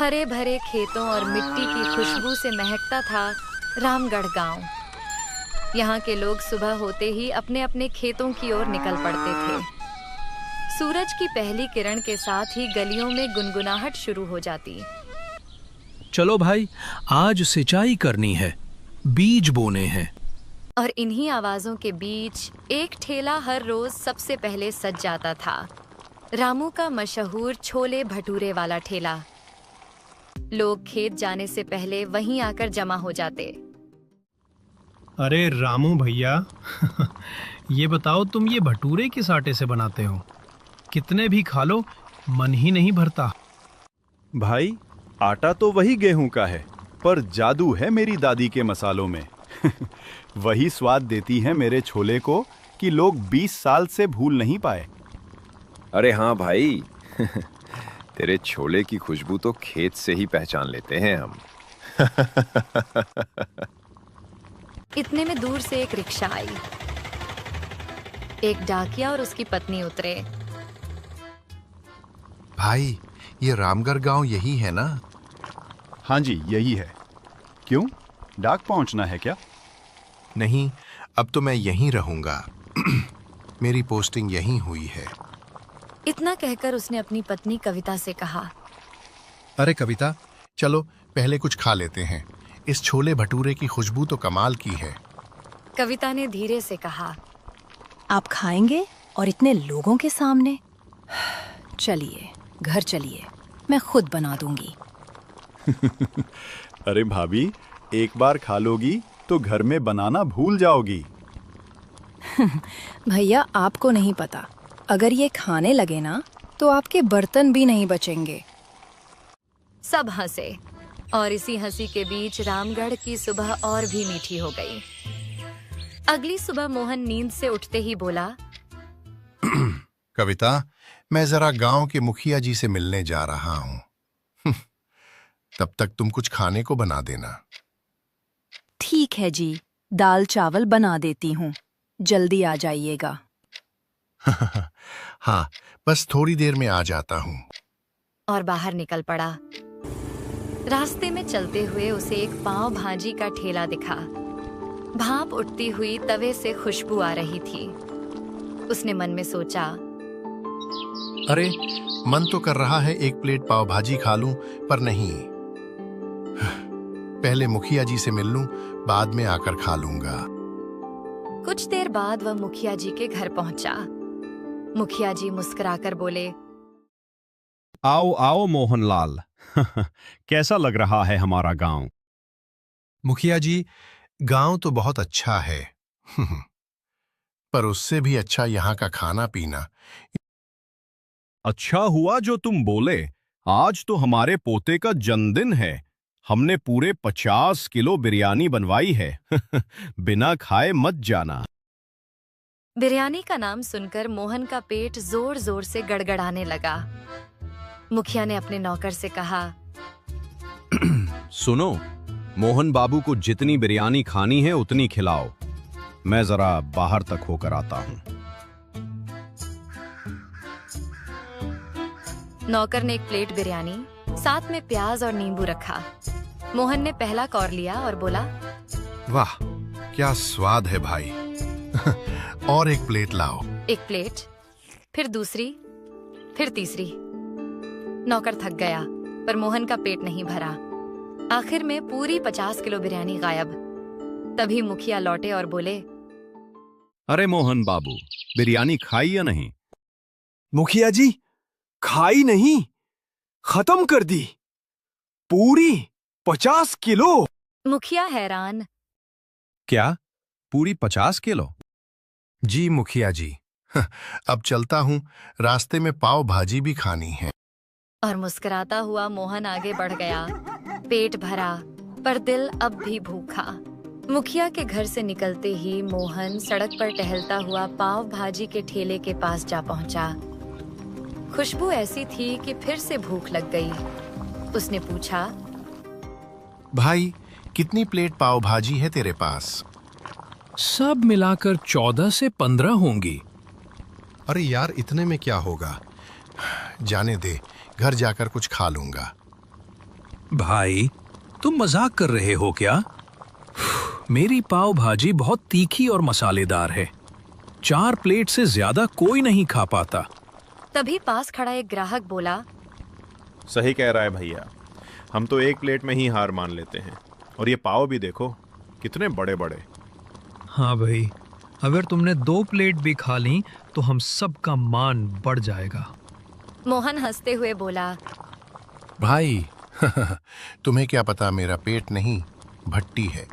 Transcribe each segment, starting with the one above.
हरे भरे खेतों और मिट्टी की खुशबू से महकता था रामगढ़ गांव। यहाँ के लोग सुबह होते ही अपने अपने खेतों की ओर निकल पड़ते थे। सूरज की पहली किरण के साथ ही गलियों में गुनगुनाहट शुरू हो जाती। चलो भाई, आज सिंचाई करनी है, बीज बोने हैं। और इन्हीं आवाजों के बीच एक ठेला हर रोज सबसे पहले सज जाता था। रामू का मशहूर छोले भटूरे वाला ठेला। लोग खेत जाने से पहले वहीं आकर जमा हो जाते। अरे रामू भैया ये बताओ, तुम ये भटूरे किस आटे से बनाते हो? कितने भी खा लो मन ही नहीं भरता। भाई, आटा तो वही गेहूं का है, पर जादू है मेरी दादी के मसालों में। वही स्वाद देती है मेरे छोले को कि लोग 20 साल से भूल नहीं पाए। अरे हाँ भाई तेरे छोले की खुशबू तो खेत से ही पहचान लेते हैं हम। इतने में दूर से एक रिक्शा आई। एक डाकिया और उसकी पत्नी उतरे। भाई, ये रामगढ़ गांव यही है ना? हाँ जी, यही है। क्यों, डाक पहुंचना है क्या? नहीं, अब तो मैं यहीं रहूंगा। मेरी पोस्टिंग यहीं हुई है। इतना कहकर उसने अपनी पत्नी कविता से कहा, अरे कविता, चलो पहले कुछ खा लेते हैं। इस छोले भटूरे की खुशबू तो कमाल की है। कविता ने धीरे से कहा, आप खाएंगे और इतने लोगों के सामने? चलिए घर चलिए, मैं खुद बना दूंगी। अरे भाभी, एक बार खा लोगी तो घर में बनाना भूल जाओगी। भैया, आपको नहीं पता, अगर ये खाने लगे ना तो आपके बर्तन भी नहीं बचेंगे। सब हंसे और इसी हंसी के बीच रामगढ़ की सुबह और भी मीठी हो गई। अगली सुबह मोहन नींद से उठते ही बोला, कविता, मैं जरा गांव के मुखिया जी से मिलने जा रहा हूं। तब तक तुम कुछ खाने को बना देना। ठीक है जी, दाल चावल बना देती हूँ, जल्दी आ जाइएगा। हाँ, बस थोड़ी देर में आ जाता हूँ। और बाहर निकल पड़ा। रास्ते में चलते हुए उसे एक पाव भाजी का ठेला दिखा। भाप उठती हुई तवे से खुशबू आ रही थी। उसने मन में सोचा, अरे मन तो कर रहा है एक प्लेट पाव भाजी खा लूं, पर नहीं, पहले मुखिया जी से मिल लूं, बाद में आकर खा लूंगा। कुछ देर बाद वह मुखिया जी के घर पहुंचा। मुखिया जी मुस्कुराकर बोले, आओ आओ मोहनलाल, कैसा लग रहा है हमारा गांव? मुखिया जी, गांव तो बहुत अच्छा है, पर उससे भी अच्छा यहाँ का खाना पीना। अच्छा हुआ जो तुम बोले, आज तो हमारे पोते का जन्मदिन है। हमने पूरे 50 किलो बिरयानी बनवाई है। बिना खाए मत जाना। बिरयानी का नाम सुनकर मोहन का पेट जोर जोर से गड़गड़ाने लगा। मुखिया ने अपने नौकर से कहा, सुनो, मोहन बाबू को जितनी बिरयानी खानी है उतनी खिलाओ। मैं जरा बाहर तक होकर आता हूं। नौकर ने एक प्लेट बिरयानी, साथ में प्याज और नींबू रखा। मोहन ने पहला कौर लिया और बोला, वाह, क्या स्वाद है भाई। और एक प्लेट लाओ। एक प्लेट, फिर दूसरी, फिर तीसरी। नौकर थक गया, पर मोहन का पेट नहीं भरा। आखिर में पूरी 50 किलो बिरयानी गायब। तभी मुखिया लौटे और बोले, अरे मोहन बाबू, बिरयानी खाई या नहीं? मुखिया जी, खाई नहीं, खत्म कर दी, पूरी 50 किलो। मुखिया हैरान, क्या पूरी 50 किलो? जी मुखिया जी, अब चलता हूँ, रास्ते में पाव भाजी भी खानी है। और मुस्कुराता हुआ मोहन आगे बढ़ गया। पेट भरा, पर दिल अब भी भूखा। मुखिया के घर से निकलते ही मोहन सड़क पर टहलता हुआ पाव भाजी के ठेले के पास जा पहुंचा। खुशबू ऐसी थी कि फिर से भूख लग गई। उसने पूछा, भाई, कितनी प्लेट पाव भाजी है तेरे पास? सब मिलाकर 14 से 15 होंगी। अरे यार, इतने में क्या होगा, जाने दे, घर जाकर कुछ खा लूंगा। भाई, तुम मजाक कर रहे हो क्या? मेरी पाव भाजी बहुत तीखी और मसालेदार है। 4 प्लेट से ज्यादा कोई नहीं खा पाता। तभी पास खड़ा एक ग्राहक बोला, सही कह रहा है भैया, हम तो 1 प्लेट में ही हार मान लेते हैं। और ये पाव भी देखो, कितने बड़े बड़े। हाँ भाई, अगर तुमने 2 प्लेट भी खा ली तो हम सबका मान बढ़ जाएगा। मोहन हंसते हुए बोला, भाई तुम्हें क्या पता मेरा पेट नहीं भट्टी है।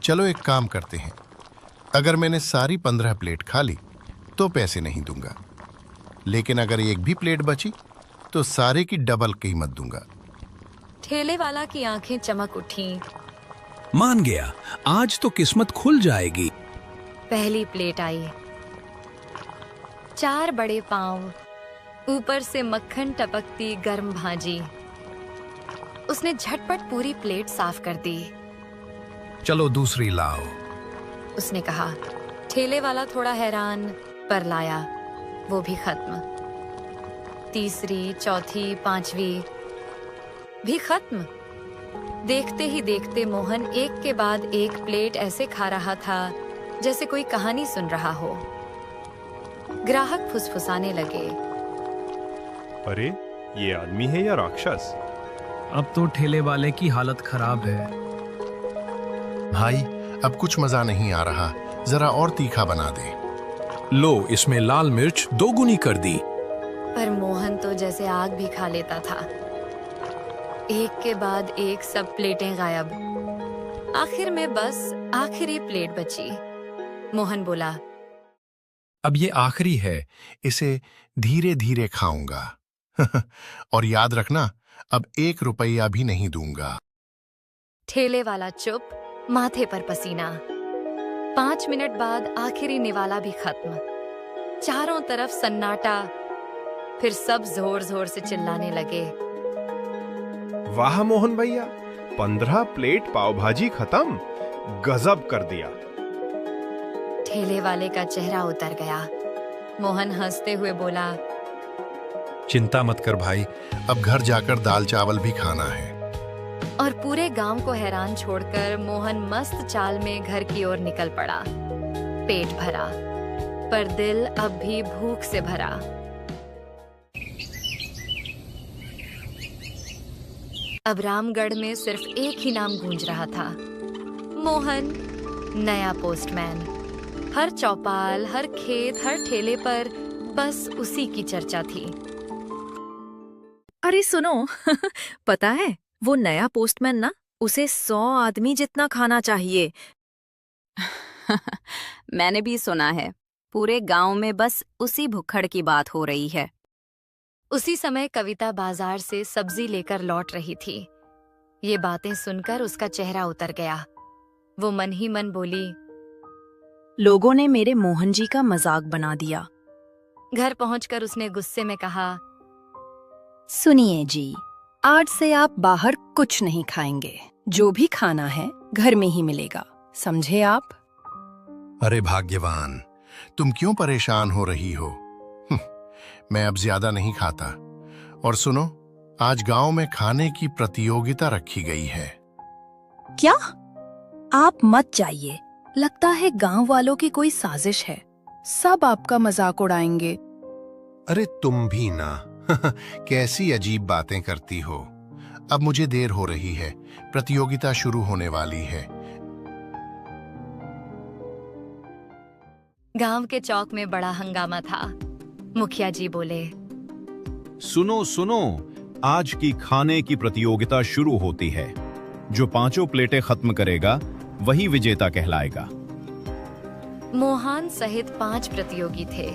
चलो एक काम करते हैं, अगर मैंने सारी 15 प्लेट खा ली तो पैसे नहीं दूंगा, लेकिन अगर एक भी प्लेट बची तो सारे की डबल कीमत दूंगा। ठेले वाला की आंखें चमक उठी। मान गया, आज तो किस्मत खुल जाएगी। पहली प्लेट आई। 4 बड़े पांव, ऊपर से मक्खन टपकती गर्म भाजी। उसने झटपट पूरी प्लेट साफ कर दी। चलो दूसरी लाओ, उसने कहा। ठेले वाला थोड़ा हैरान, पर लाया। वो भी खत्म। तीसरी, चौथी, 5वीं भी खत्म। देखते ही देखते मोहन एक के बाद एक प्लेट ऐसे खा रहा था जैसे कोई कहानी सुन रहा हो। ग्राहक फुसफुसाने लगे, अरे ये आदमी है या राक्षस? अब तो ठेले वाले की हालत खराब है। भाई अब कुछ मजा नहीं आ रहा, जरा और तीखा बना दे। लो, इसमें लाल मिर्च 2 गुनी कर दी। पर मोहन तो जैसे आग भी खा लेता था। एक के बाद एक सब प्लेटें गायब। आखिर में बस आखिरी प्लेट बची। मोहन बोला, अब ये आखिरी है, इसे धीरे धीरे खाऊंगा और याद रखना, अब 1 रुपया भी नहीं दूंगा। ठेले वाला चुप, माथे पर पसीना। 5 मिनट बाद आखिरी निवाला भी खत्म। चारों तरफ सन्नाटा। फिर सब जोर जोर से चिल्लाने लगे, वाह मोहन भैया, 15 प्लेट पाव भाजी खत्म, गजब कर दिया। ठेले वाले का चेहरा उतर गया। मोहन हंसते हुए बोला, चिंता मत कर भाई, अब घर जाकर दाल चावल भी खाना है। और पूरे गांव को हैरान छोड़कर मोहन मस्त चाल में घर की ओर निकल पड़ा। पेट भरा, पर दिल अब भी भूख से भरा। अब रामगढ़ में सिर्फ एक ही नाम गूंज रहा था, मोहन, नया पोस्टमैन। हर चौपाल, हर खेत, हर ठेले पर बस उसी की चर्चा थी। अरे सुनो पता है, वो नया पोस्टमैन ना, उसे 100 आदमी जितना खाना चाहिए। मैंने भी सुना है, पूरे गांव में बस उसी भुक्खड़ की बात हो रही है। उसी समय कविता बाजार से सब्जी लेकर लौट रही थी। ये बातें सुनकर उसका चेहरा उतर गया। वो मन ही मन बोली, लोगों ने मेरे मोहन जी का मजाक बना दिया। घर पहुंचकर उसने गुस्से में कहा, सुनिए जी, आज से आप बाहर कुछ नहीं खाएंगे। जो भी खाना है घर में ही मिलेगा, समझे आप? अरे भाग्यवान, तुम क्यों परेशान हो रही हो? मैं अब ज्यादा नहीं खाता। और सुनो, आज गांव में खाने की प्रतियोगिता रखी गई है। क्या? आप मत जाइए, लगता है गांव वालों की कोई साजिश है। सब आपका मजाक उड़ाएंगे। अरे तुम भी ना कैसी अजीब बातें करती हो। अब मुझे देर हो रही है, प्रतियोगिता शुरू होने वाली है। गांव के चौक में बड़ा हंगामा था। मुखिया जी बोले, सुनो सुनो, आज की खाने की प्रतियोगिता शुरू होती है। जो 5 प्लेटें खत्म करेगा वही विजेता कहलाएगा। मोहन सहित 5 प्रतियोगी थे।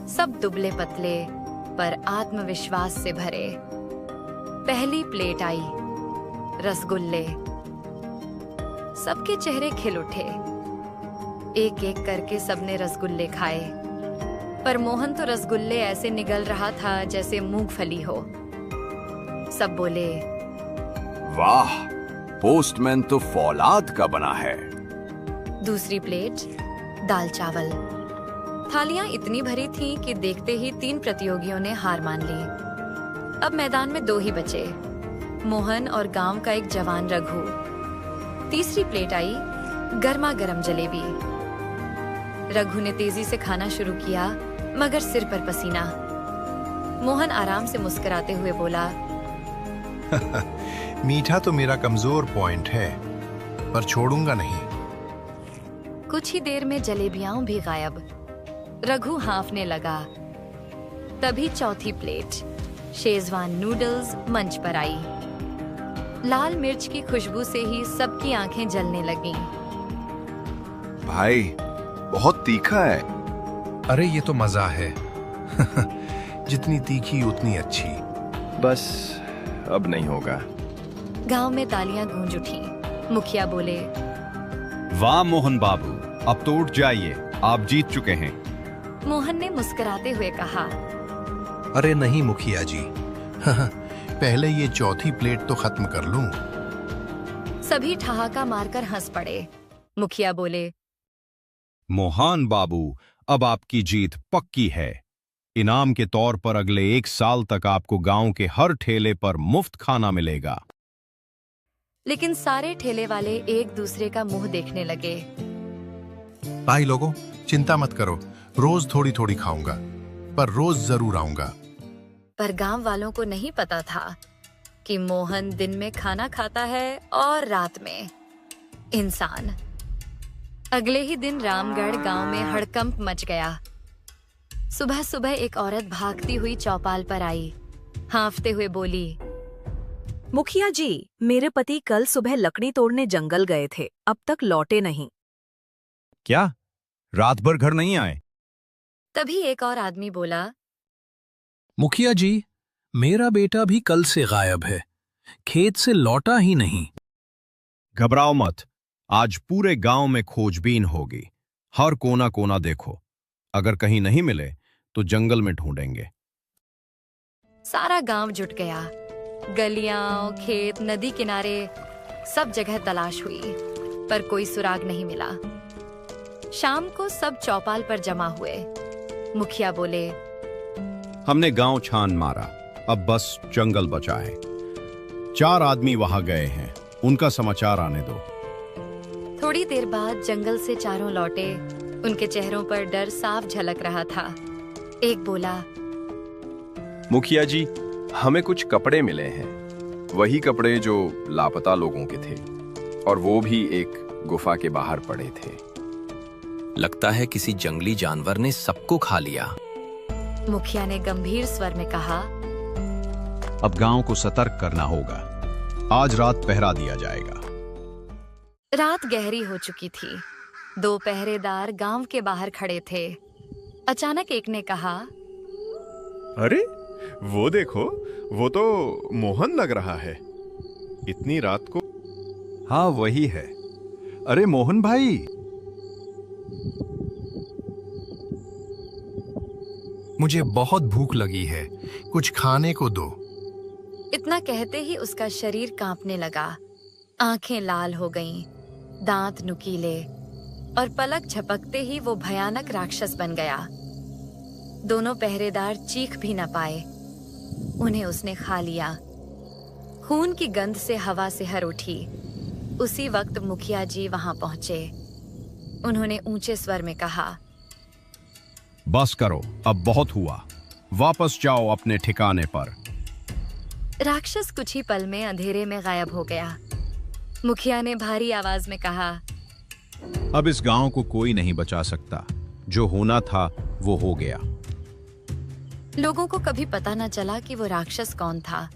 सब दुबले पतले पर आत्मविश्वास से भरे। पहली प्लेट आई, रसगुल्ले। सबके चेहरे खिल उठे। एक एक करके सबने रसगुल्ले खाए, पर मोहन तो रसगुल्ले ऐसे निगल रहा था जैसे मूंगफली हो। सब बोले, वाह, पोस्टमैन तो फौलाद का बना है। दूसरी प्लेट, दाल चावल। थालियां इतनी भरी थीं कि देखते ही 3 प्रतियोगियों ने हार मान ली। अब मैदान में 2 ही बचे, मोहन और गांव का एक जवान रघु। तीसरी प्लेट आई गर्मा गर्म जलेबी। रघु ने तेजी से खाना शुरू किया, मगर सिर पर पसीना। मोहन आराम से मुस्कुराते हुए बोला, मीठा तो मेरा कमजोर पॉइंट है, पर छोड़ूंगा नहीं। कुछ ही देर में जलेबियां भी गायब। रघु हाँफने लगा। तभी चौथी प्लेट शेजवान नूडल्स मंच पर आई। लाल मिर्च की खुशबू से ही सबकी आंखें जलने लगीं। भाई बहुत तीखा है। अरे ये तो मजा है। जितनी तीखी उतनी अच्छी। बस अब नहीं होगा। गांव में तालियां गूंज उठी। मुखिया बोले, वाह मोहन बाबू, अब तो उठ जाइए, आप जीत चुके हैं। मोहन ने मुस्कुराते हुए कहा, अरे नहीं मुखिया जी, पहले ये चौथी प्लेट तो खत्म कर लूं। सभी ठहाका मारकर हंस पड़े। मुखिया बोले, मोहन बाबू, अब आपकी जीत पक्की है। इनाम के तौर पर अगले 1 साल तक आपको गांव के हर ठेले पर मुफ्त खाना मिलेगा। लेकिन सारे ठेले वाले एक दूसरे का मुंह देखने लगे। भाई लोगों, चिंता मत करो, रोज थोड़ी थोड़ी खाऊंगा, पर रोज जरूर आऊंगा। पर गांव वालों को नहीं पता था कि मोहन दिन में खाना खाता है और रात में इंसान। अगले ही दिन रामगढ़ गांव में हड़कंप मच गया। सुबह सुबह एक औरत भागती हुई चौपाल पर आई। हाँफते हुए बोली, मुखिया जी, मेरे पति कल सुबह लकड़ी तोड़ने जंगल गए थे, अब तक लौटे नहीं। क्या रात भर घर नहीं आए? तभी एक और आदमी बोला, मुखिया जी, मेरा बेटा भी कल से गायब है, खेत से लौटा ही नहीं। घबराओ मत, आज पूरे गांव में खोजबीन होगी। हर कोना कोना देखो, अगर कहीं नहीं मिले तो जंगल में ढूंढेंगे। सारा गांव जुट गया। गलियां, खेत, नदी किनारे सब जगह तलाश हुई, पर कोई सुराग नहीं मिला। शाम को सब चौपाल पर जमा हुए। मुखिया बोले, हमने गांव छान मारा, अब बस जंगल बचा है। 4 आदमी वहां गए हैं, उनका समाचार आने दो। थोड़ी देर बाद जंगल से चारों लौटे। उनके चेहरों पर डर साफ झलक रहा था। एक बोला, मुखिया जी, हमें कुछ कपड़े मिले हैं, वही कपड़े जो लापता लोगों के थे, और वो भी एक गुफा के बाहर पड़े थे। लगता है किसी जंगली जानवर ने सबको खा लिया। मुखिया ने गंभीर स्वर में कहा, अब गांव को सतर्क करना होगा। आज रात पहरा दिया जाएगा। रात गहरी हो चुकी थी। 2 पहरेदार गांव के बाहर खड़े थे। अचानक एक ने कहा, अरे वो देखो, वो तो मोहन लग रहा है इतनी रात को। हाँ वही है। अरे मोहन भाई, मुझे बहुत भूख लगी है, कुछ खाने को दो। इतना कहते ही उसका शरीर कांपने लगा। आंखें लाल हो गईं, दांत नुकीले, और पलक झपकते ही वो भयानक राक्षस बन गया। दोनों पहरेदार चीख भी न पाए। उन्हें उसने खा लिया। खून की गंध से हवा सिहर उठी। उसी वक्त मुखिया जी वहां पहुंचे। उन्होंने ऊंचे स्वर में कहा, बस करो, अब बहुत हुआ, वापस जाओ अपने ठिकाने पर। राक्षस कुछ ही पल में अंधेरे में गायब हो गया। मुखिया ने भारी आवाज में कहा, अब इस गांव को कोई नहीं बचा सकता। जो होना था वो हो गया। लोगों को कभी पता न चला कि वो राक्षस कौन था,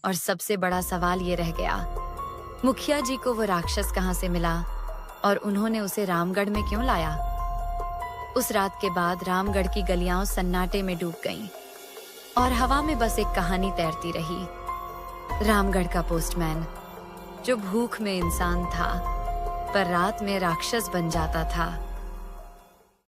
और सबसे बड़ा सवाल ये रह गया, मुखिया जी को वो राक्षस कहां से मिला और उन्होंने उसे रामगढ़ में क्यों लाया। उस रात के बाद रामगढ़ की गलियां सन्नाटे में डूब गईं, और हवा में बस एक कहानी तैरती रही। रामगढ़ का पोस्टमैन, जो भूख में इंसान था पर रात में राक्षस बन जाता था।